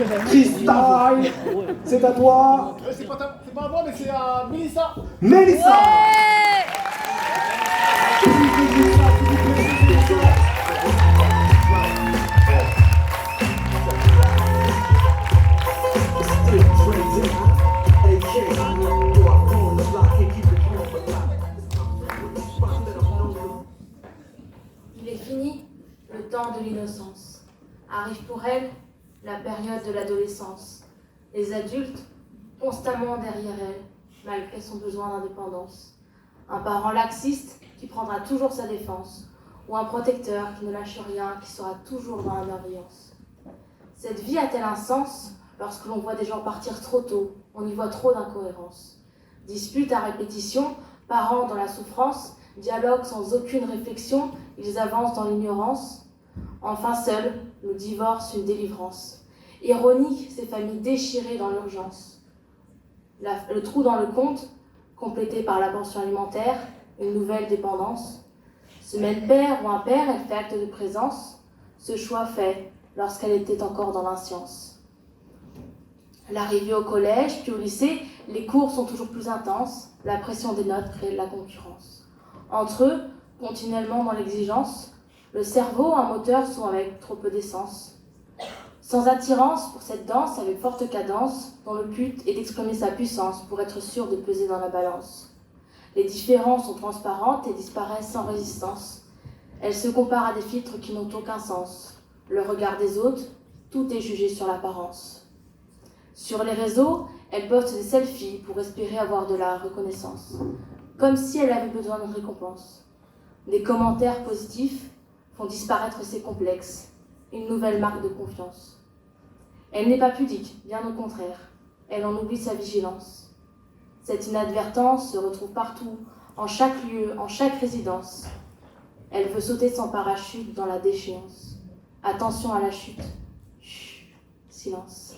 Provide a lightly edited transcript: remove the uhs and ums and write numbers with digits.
Freestyle, c'est à toi. C'est pas à moi, mais c'est à Mélissa. Mélissa. Il est fini le temps de l'innocence. Arrive pour elle la période de l'adolescence. Les adultes, constamment derrière elle, malgré son besoin d'indépendance. Un parent laxiste qui prendra toujours sa défense, ou un protecteur qui ne lâche rien, qui sera toujours dans la bienveillance. Cette vie a-t-elle un sens lorsque l'on voit des gens partir trop tôt, on y voit trop d'incohérences. Disputes à répétition, parents dans la souffrance, dialogue sans aucune réflexion, ils avancent dans l'ignorance. Enfin seul, le divorce, une délivrance. Ironique, ces familles déchirées dans l'urgence. Le trou dans le compte, complété par la pension alimentaire, une nouvelle dépendance. Semaine père ou impair, elle fait acte de présence. Ce choix fait lorsqu'elle était encore dans l'inscience. L'arrivée au collège, puis au lycée, les cours sont toujours plus intenses. La pression des notes crée de la concurrence. Entre eux, continuellement dans l'exigence, le cerveau, un moteur, sont avec trop peu d'essence. Sans attirance pour cette danse avec forte cadence, dont le but est d'exprimer sa puissance pour être sûr de peser dans la balance. Les différences sont transparentes et disparaissent sans résistance. Elles se comparent à des filtres qui n'ont aucun sens. Le regard des autres, tout est jugé sur l'apparence. Sur les réseaux, elles postent des selfies pour espérer avoir de la reconnaissance, comme si elle avait besoin d'une récompense. Des commentaires positifs font disparaître ses complexes, une nouvelle marque de confiance. Elle n'est pas pudique, bien au contraire, elle en oublie sa vigilance. Cette inadvertance se retrouve partout, en chaque lieu, en chaque résidence. Elle veut sauter sans parachute dans la déchéance. Attention à la chute. Chut, silence.